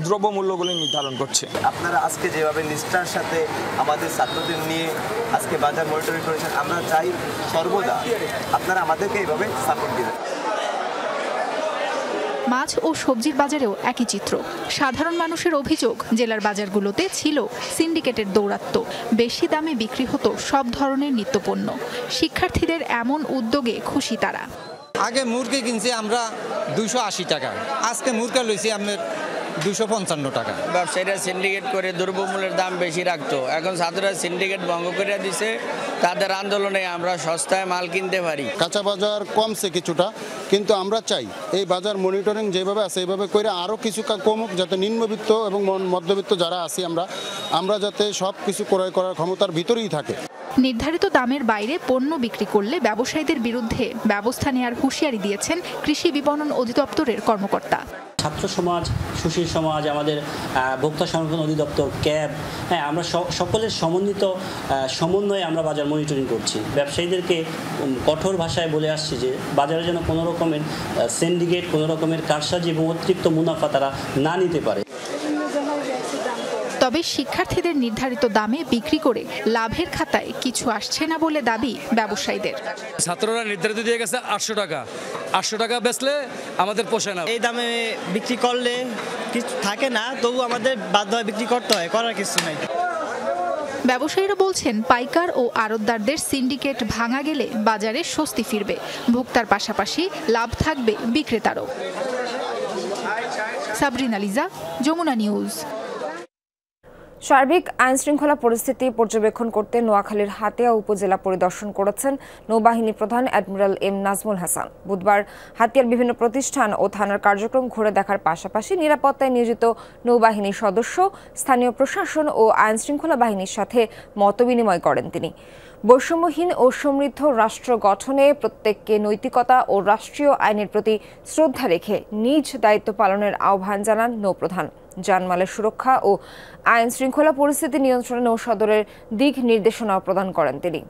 দ্রব্য মূল্যগুলি নির্ধারণ করছি। আপনারা আজকে যেভাবে নিষ্ঠার সাথে আমাদের ছাত্রদের নিয়ে আজকে বাজার মনিটরিং করেছেন, আমরা চাই সর্বদা আপনারা আমাদেরকে এইভাবে সাপোর্ট দিবেন। মাছ ও সবজির বাজারেও একই চিত্র। সাধারণ মানুষের অভিযোগ, জেলার বাজারগুলোতে ছিল সিন্ডিকেটের দৌরাত্ম্য। বেশি দামে বিক্রি হতো সব ধরনের নিত্যপণ্য। শিক্ষার্থীদের এমন উদ্যোগে খুশি তারা। আগে মুরগি কিনছি আমরা 280 টাকা, আজকে মুরগি লইছি আপনার 255 টাকা। ব্যবসায়ীরা সিন্ডিকেট করে দ্রব্যমূল্যের দাম বেশি রাখতো, এখন ছাত্ররা সিন্ডিকেট ভঙ্গ করে দিছে। তাদের আন্দোলনে আমরা সস্তায় মাল কিনতে পারি। কাঁচা বাজার কমছে কিছুটা, কিন্তু আমরা চাই এই বাজার মনিটরিং যেভাবে আছে এইভাবে করে আরও কিছু কমুক, যাতে নিম্নবিত্ত এবং মধ্যবিত্ত যারা আছি আমরা যাতে সব কিছু ক্রয় করার ক্ষমতার ভিতরেই থাকে। নির্ধারিত দামের বাইরে পণ্য বিক্রি করলে ব্যবসায়ীদের বিরুদ্ধে ব্যবস্থা নেওয়ার হুঁশিয়ারি দিয়েছেন কৃষি বিপণন অধিদপ্তরের কর্মকর্তা। ছাত্র সমাজ, সুশীল সমাজ, আমাদের ভোক্তা সংরক্ষণ অধিদপ্তর, ক্যাব, হ্যাঁ, আমরা সকলের সমন্বয়ে আমরা বাজার মনিটরিং করছি। ব্যবসায়ীদেরকে কঠোর ভাষায় বলে আসছি যে বাজারে যেন কোনো রকমের সিন্ডিকেট, কোনো রকমের কারসাজি এবং অতিরিক্ত মুনাফা তারা না নিতে পারে। তবে শিক্ষার্থীদের নির্ধারিত দামে বিক্রি করে লাভের খাতায় কিছু আসছে না বলে দাবি ব্যবসায়ীদের। ছাত্ররা নির্ধারিত দিয়ে গেছে 800 টাকা, 800 টাকা বেচলে আমাদের পোষায় না। এই দামে বিক্রি করলে কিছু থাকে না, তবু আমাদের বাধ্য হয় বিক্রি করতে হয়, করার কিছু নাই। ব্যবসায়ীরা বলছেন পাইকার ও আড়তদারদের সিন্ডিকেট ভাঙা গেলে বাজারে স্বস্তি ফিরবে, ভোক্তার পাশাপাশি লাভ থাকবে বিক্রেতারও। সাবরিনা লিজা, যমুনা নিউজ। সার্বিক আইনশৃঙ্খলা পরিস্থিতি পর্যবেক্ষণ করতে নোয়াখালীর হাতিয়া উপজেলা পরিদর্শন করেছেন নৌবাহিনী প্রধান অ্যাডমিরাল এম নাজমুল হাসান। বুধবার হাতিয়ার বিভিন্ন প্রতিষ্ঠান ও থানার কার্যক্রম ঘুরে দেখার পাশাপাশি নিরাপত্তায় নিয়োজিত নৌবাহিনীর সদস্য, স্থানীয় প্রশাসন ও আইনশৃঙ্খলা বাহিনীর সাথে মতবিনিময় করেন তিনি। বৈষম্যহীন ও সমৃদ্ধ রাষ্ট্র গঠনে প্রত্যেককে নৈতিকতা ও রাষ্ট্রীয় আইনের প্রতি শ্রদ্ধা রেখে নিজ দায়িত্ব পালনের আহ্বান জানান নৌপ্রধান। জানমালের সুরক্ষা ও আইন শৃঙ্খলা পরিস্থিতি নিয়ন্ত্রণে নৌসদরের দিক নির্দেশনাও প্রদান করেন তিনি।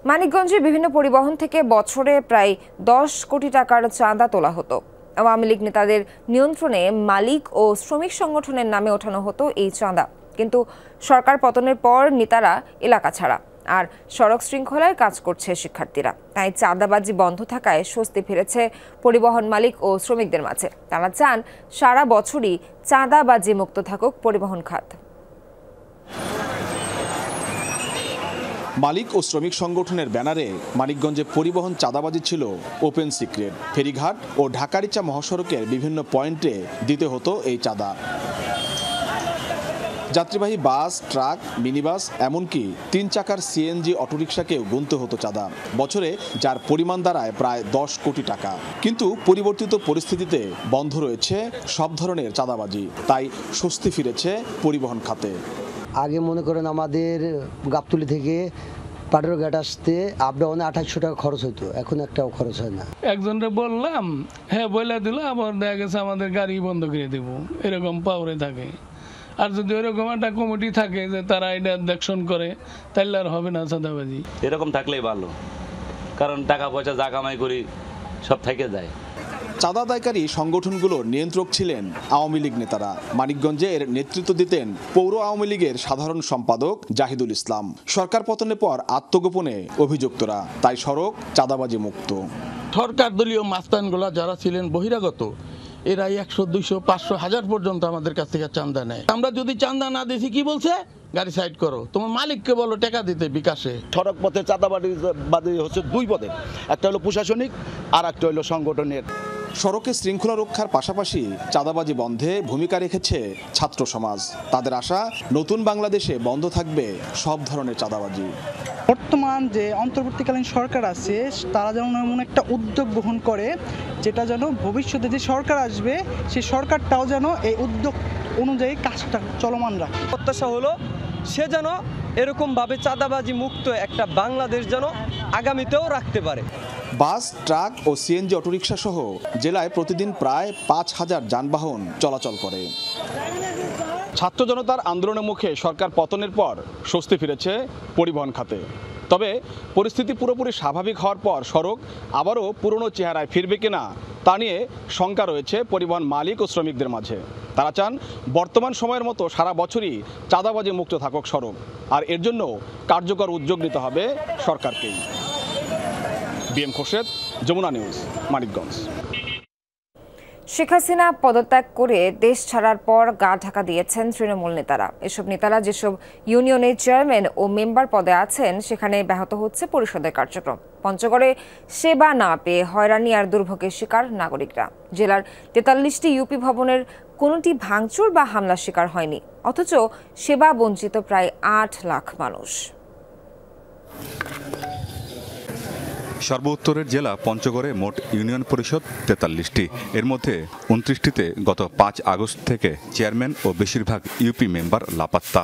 মানিকগঞ্জে বিভিন্ন পরিবহন থেকে বছরে প্রায় 10 কোটি টাকার চাঁদা তোলা হতো। আওয়ামী লীগ নেতাদের নিয়ন্ত্রণে মালিক ও শ্রমিক সংগঠনের নামে ওঠানো হতো এই চাঁদা, কিন্তু সরকার পতনের পর নেতারা এলাকা ছাড়া আর সড়ক শৃঙ্খলায় কাজ করছে শিক্ষার্থীরা। তাই চাঁদাবাজি বন্ধ থাকায় স্বস্তি ফিরেছে পরিবহন মালিক ও শ্রমিকদের মাঝে। তারা চান সারা বছরই চাঁদাবাজি মুক্ত থাকুক পরিবহন খাত। মালিক ও শ্রমিক সংগঠনের ব্যানারে মানিকগঞ্জে পরিবহন চাঁদাবাজি ছিল ওপেন সিক্রেট। ফেরিঘাট ও ঢাকা-রিচা মহাসড়কের বিভিন্ন পয়েন্টে দিতে হতো এই চাঁদা। যাত্রীবাহী বাস, ট্রাক, মিনিবাস, এমনকি 3 চাকার সিএনজি অটোরিকশাকেও গুনতে হতো চাঁদা, বছরে যার পরিমাণ দাঁড়ায় প্রায় 10 কোটি টাকা। কিন্তু পরিবর্তিত পরিস্থিতিতে বন্ধ রয়েছে সব ধরনের চাঁদাবাজি, তাই স্বস্তি ফিরেছে পরিবহন খাতে। আগে মনে করেন আমাদের গাবতলী থেকে পাটের ঘাট আসতে আপডাউনে 2800 টাকা খরচ হতো, এখন একটাও খরচ হয় না। একজনকে বললাম, হ্যাঁ বলে দিল, আবার দেখা গেছে আমাদের গাড়ি বন্ধ করে দেবো, এরকম পাওয়ারে থাকে। আর যদি ওইরকম একটা কমিটি থাকে যে তারা এটা দেখশন করে, তাহলে আর হবে না চাঁদাবাজি। এরকম থাকলেই ভালো, কারণ টাকা পয়সা যা কামাই করি সব থেকে যায়। চাঁদা আদায়কারী সংগঠনগুলোর নিয়ন্ত্রক ছিলেন আওয়ামী লীগ নেতারা। মানিকগঞ্জে এর নেতৃত্ব দিতেন পৌর আওয়ামী লীগের সাধারণ সম্পাদক জাহিদুল ইসলাম। সরকার পতনের পর আত্মগোপনে অভিযুক্তরা, তাই সড়ক চাঁদাবাজি মুক্ত। সরকার দলীয় মাস্তানগুলা যারা ছিলেন বহিরাগত, এরা 100, 200, 500, 1000 পর্যন্ত আমাদের কাছ থেকে চাঁদা নেয়। আমরা যদি চাঁদা না দিছি কি বলছে, গাড়ি সাইড করো, তোমার মালিককে বলো টাকা দিতে বিকাশে। সড়ক পথে চাঁদাবাজি হচ্ছে 2 পদে, একটা হলো প্রশাসনিক আর একটা হলো সংগঠনের। সড়কে শৃঙ্খলা রক্ষার পাশাপাশি চাঁদাবাজি বন্ধে ভূমিকা রেখেছে ছাত্র সমাজ। তাদের আশা, নতুন বাংলাদেশে বন্ধ থাকবে সব ধরনের চাঁদাবাজি। বর্তমান যে অন্তর্বর্তীকালীন সরকার আছে তারা যেন এমন একটা উদ্যোগ গ্রহণ করে যেটা যেন ভবিষ্যতে যে সরকার আসবে সেই সরকারটাও যেন এই উদ্যোগ অনুযায়ী কাজটা চলমান রাখে। প্রত্যাশা হলো সে যেন এরকমভাবে চাঁদাবাজি মুক্ত একটা বাংলাদেশ যেন আগামীতেও রাখতে পারে। বাস, ট্রাক ও সিএনজি অটোরিকশা সহ জেলায় প্রতিদিন প্রায় 5000 যানবাহন চলাচল করে। ছাত্র জনতার আন্দোলনের মুখে সরকার পতনের পর স্বস্তি ফিরেছে পরিবহন খাতে। তবে পরিস্থিতি পুরোপুরি স্বাভাবিক হওয়ার পর সড়ক আবারও পুরনো চেহারায় ফিরবে কিনা তা নিয়ে শঙ্কা রয়েছে পরিবহন মালিক ও শ্রমিকদের মাঝে। তারা চান বর্তমান সময়ের মতো সারা বছরই চাঁদাবাজি মুক্ত থাকুক সড়ক, আর এর জন্য কার্যকর উদ্যোগ নিতে হবে সরকারকেই। BM Khorshed, Jamuna news, Manikganj. শেখ হাসিনা পদত্যাগ করে দেশ ছাড়ার পর গা ঢাকা দিয়েছেন তৃণমূল নেতারা। এসব নেতারা যেসব ইউনিয়নের চেয়ারম্যান ও মেম্বার পদে আছেন সেখানে ব্যাহত হচ্ছে পরিষদের কার্যক্রম। পঞ্চগড়ে সেবা না পেয়ে হয়রানি আর দুর্ভোগের শিকার নাগরিকরা। জেলার 43টি ইউপি ভবনের কোনোটি ভাঙচুর বা হামলার শিকার হয়নি, অথচ সেবা বঞ্চিত প্রায় 8 লাখ মানুষ। সর্বোত্তরের জেলা পঞ্চগড়ে মোট ইউনিয়ন পরিষদ 43টি, এর মধ্যে 29টিতে গত 5 আগস্ট থেকে চেয়ারম্যান ও বেশিরভাগ ইউপি মেম্বার লাপাত্তা।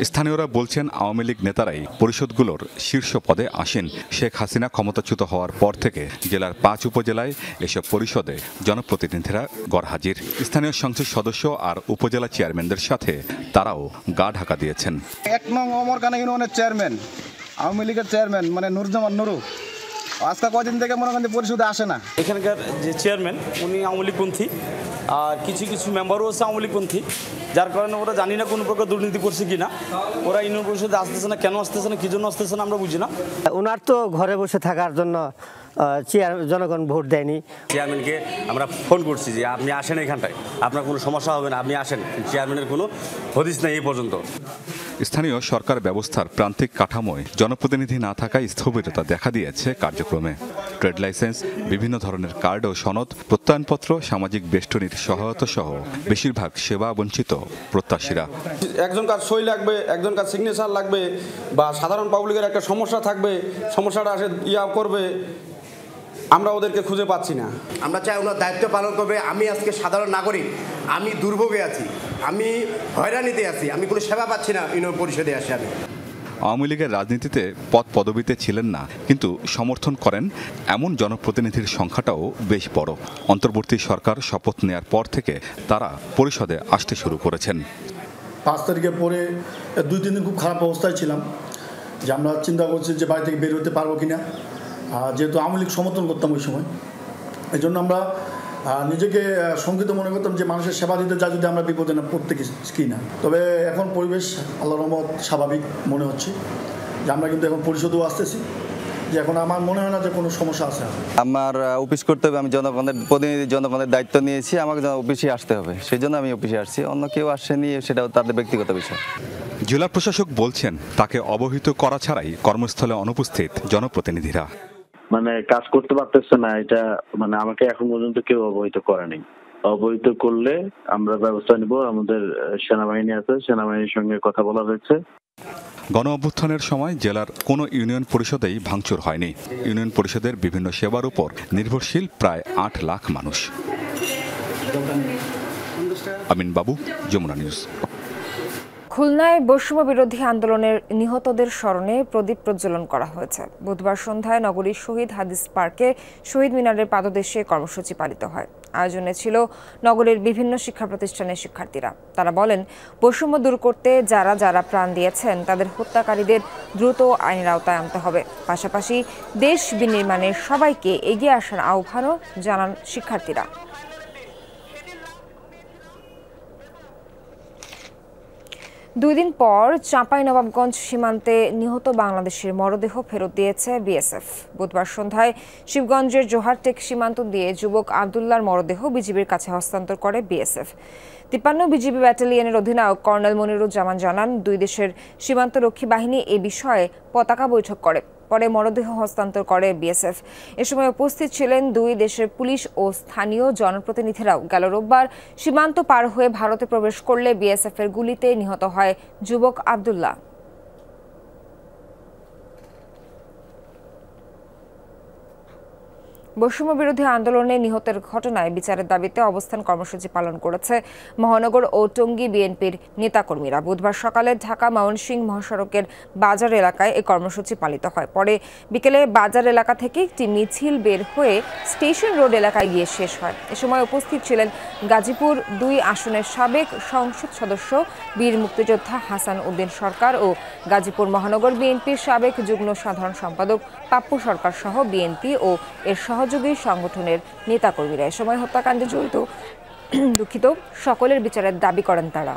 স্থানীয়রা বলছেন আওয়ামী লীগ নেতারাই পরিষদগুলোর শীর্ষ পদে আসেন। শেখ হাসিনা ক্ষমতাচ্যুত হওয়ার পর থেকে জেলার ৫ উপজেলায় এসব পরিষদে জনপ্রতিনিধিরা গড়হাজির। স্থানীয় সংসদ সদস্য আর উপজেলা চেয়ারম্যানদের সাথে তারাও গা ঢাকা দিয়েছেন। ১ নং অমরকানা ইউনিয়নের চেয়ারম্যান, আওয়ামী লীগের চেয়ারম্যান মানে নুরজামান নুরু, আজকে কদিন থেকে মনে করেন পরিষদে আসে না। এখানকার যে চেয়ারম্যান উনি আওয়ামী লীগপন্থী, আর কিছু কিছু মেম্বারও আছে আওয়ামী লীগপন্থী, যার কারণে ওরা জানি না কোনো প্রকার দুর্নীতি করছে কিনা। ওরা ইউনিয়ন পরিষদে আসতেছে না, কেন আসতেছে না, কি জন্য আসতেছে না আমরা বুঝি না। ওনার তো ঘরে বসে থাকার জন্য জনগণ ভোট দেয়নি। চেয়ারম্যানকে আমরা ফোন করছি যে আপনি আসেন এখানটায়, আপনার কোনো সমস্যা হবে না, আপনি আসেন। চেয়ারম্যানের কোনো হদিস নেই এই পর্যন্ত। স্থানীয় সরকার ব্যবস্থার প্রান্তিক কাঠামোয় জনপ্রতিনিধি না থাকায় স্থবিরতা দেখা দিয়েছে কার্যক্রমে। ট্রেড লাইসেন্স, বিভিন্ন ধরনের কার্ড ও সনদ, প্রত্যয়নপত্র, সামাজিক বেষ্টনীর সহায়তা সহ বেশিরভাগ সেবা বঞ্চিত প্রত্যাশীরা। একজন কাজ সই লাগবে, একজন কাজ সিগনেচার লাগবে, বা সাধারণ পাবলিকের একটা সমস্যা থাকবে, সমস্যাটা আসে করবে, আমরা ওদেরকে খুঁজে পাচ্ছি না। আমরা চাই ওনার দায়িত্ব পালন করবে। আমি আজকে সাধারণ নাগরিক, আমি দুর্ভোগে আছি, আমি হয়রানিতে আছি, আমি কোনো সেবা পাচ্ছি না ইউনিয়ন পরিষদে আসে। আমি আওয়ামী লীগের রাজনীতিতে পদ পদবিতে ছিলেন না, কিন্তু সমর্থন করেন এমন জনপ্রতিনিধির সংখ্যাটাও বেশ বড়। অন্তর্বর্তী সরকার শপথ নেয়ার পর থেকে তারা পরিষদে আসতে শুরু করেছেন। 5 তারিখের পরে 2-3 দিন খুব খারাপ অবস্থায় ছিলাম, যে আমরা চিন্তা করছি যে বাড়ি থেকে বের হতে পারবো কিনা। যেহেতু আওয়ামী লীগ সমর্থন করতাম ওই সময়, এই জন্য আমরা নিজেকে শঙ্কিত মনে করতাম যে মানুষের সেবা দিতে যা যদি আমরা বিপদে না পড়তে কি না। তবে এখন পরিবেশ আল্লাহর রহমত স্বাভাবিক মনে হচ্ছে, যে আমরা কিন্তু এখন পরিষদেও আসতেছি, যে এখন আমার মনে হয় না যে কোনো সমস্যা আছে। আমার অফিস করতে হবে, আমি জনগণের প্রতিনিধি, জনগণের দায়িত্ব নিয়েছি, আমাকে অফিসে আসতে হবে, সেই জন্য আমি অফিসে আসছি। অন্য কেউ আসেনি, সেটাও তাদের ব্যক্তিগত বিষয়। জেলা প্রশাসক বলছেন তাকে অবহিত করা ছাড়াই কর্মস্থলে অনুপস্থিত জনপ্রতিনিধিরা। মানে কাজ করতে পারতেছে না, এটা মানে আমাকে এখন পর্যন্ত কেউ অবহিত করেনি। অবহিত করলে আমরা ব্যবস্থা নিব। আমাদের সেনাবাহিনী আছে, সেনাবাহিনীর সঙ্গে কথা বলা হয়েছে। গণ অভ্যুত্থানের সময় জেলার কোনো ইউনিয়ন পরিষদেই ভাঙচুর হয়নি। ইউনিয়ন পরিষদের বিভিন্ন সেবার উপর নির্ভরশীল প্রায় 8 লাখ মানুষ। আমিন বাবু, যমুনা নিউজ। খুলনায় বৈষম্য বিরোধী আন্দোলনের নিহতদের স্মরণে প্রদীপ প্রজ্বলন করা হয়েছে। বুধবার সন্ধ্যায় নগরীর শহীদ হাদিস পার্কে শহীদ মিনারের পাদদেশে কর্মসূচি পালিত হয়। আয়োজনে ছিল নগরীর বিভিন্ন শিক্ষা প্রতিষ্ঠানের শিক্ষার্থীরা। তারা বলেন, বৈষম্য দূর করতে যারা যারা প্রাণ দিয়েছেন তাদের হত্যাকারীদের দ্রুত আইনের আওতায় আনতে হবে। পাশাপাশি দেশ বিনির্মাণে সবাইকে এগিয়ে আসার আহ্বানও জানান শিক্ষার্থীরা। দুই দিন পর চাঁপাইনবাবগঞ্জ সীমান্তে নিহত বাংলাদেশের মরদেহ ফেরত দিয়েছে বিএসএফ। বুধবার সন্ধ্যায় শিবগঞ্জের জোহারটেক সীমান্ত দিয়ে যুবক আবদুল্লাহর মরদেহ বিজিবির কাছে হস্তান্তর করে বিএসএফ। 53 বিজিবি ব্যাটালিয়নের অধিনায়ক কর্নেল মনিরুজ্জামান জানান, দুই দেশের সীমান্তরক্ষী বাহিনী এ বিষয়ে পতাকা বৈঠক করে। পরে মরদেহ হস্তান্তর করে বিএসএফ। এ সময় উপস্থিত ছিলেন দুই দেশের পুলিশ ও স্থানীয় জনপ্রতিনিধিরাও। গেল রোববার সীমান্ত পার হয়ে ভারতে প্রবেশ করলে বিএসএফের গুলিতে নিহত হয় যুবক আবদুল্লাহ। বৈষম্য বিরোধী আন্দোলনে নিহতের ঘটনায় বিচারের দাবিতে অবস্থান কর্মসূচি পালন করেছে মহানগর ও টঙ্গী বিএনপির নেতাকর্মীরা। বুধবার সকালে ঢাকা ময়মনসিংহ মহাসড়কের বাজার এলাকায় এই কর্মসূচি পালিত হয়। পরে বিকেলে বাজার এলাকা থেকে একটি মিছিল বের হয়ে স্টেশন রোড এলাকায় গিয়ে শেষ হয়। এ সময় উপস্থিত ছিলেন গাজীপুর 2 আসনের সাবেক সংসদ সদস্য বীর মুক্তিযোদ্ধা হাসান উদ্দিন সরকার ও গাজীপুর মহানগর বিএনপির সাবেক যুগ্ম সাধারণ সম্পাদক পাপ্পু সরকার সহ বিএনপি ও এর সহযোগী সংগঠনের নেতাকর্মীরা। এ সময় হত্যাকাণ্ডে জড়িত সকলের বিচারের দাবি করেন তারা।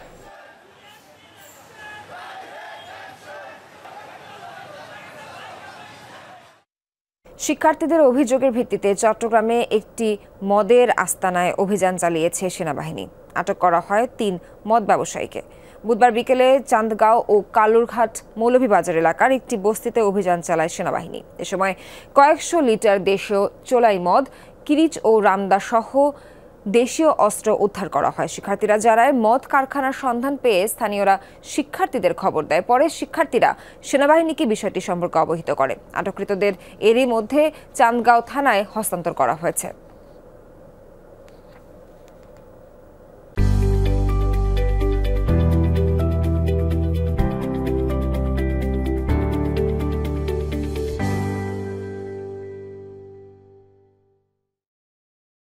শিক্ষার্থীদের অভিযোগের ভিত্তিতে চট্টগ্রামে একটি মদের আস্তানায় অভিযান চালিয়েছে সেনাবাহিনী। আটক করা হয় 3 মদ ব্যবসায়ীকে। বুধবার বিকেলে চান্দগাঁও ও কালুরঘাট মৌলভীবাজার এলাকার একটি বস্তিতে অভিযান চালায় সেনাবাহিনী। এ সময় কয়েকশো লিটার দেশীয় চোলাই মদ, কিরিচ ও রামদা সহ দেশীয় অস্ত্র উদ্ধার করা হয়। শিক্ষার্থীরা যারা মদ কারখানার সন্ধান পেয়ে স্থানীয়রা শিক্ষার্থীদের খবর দেয়। পরে শিক্ষার্থীরা সেনাবাহিনীকে বিষয়টি সম্পর্কে অবহিত করে। আটককৃতদের এরই মধ্যে চান্দগাঁও থানায় হস্তান্তর করা হয়েছে।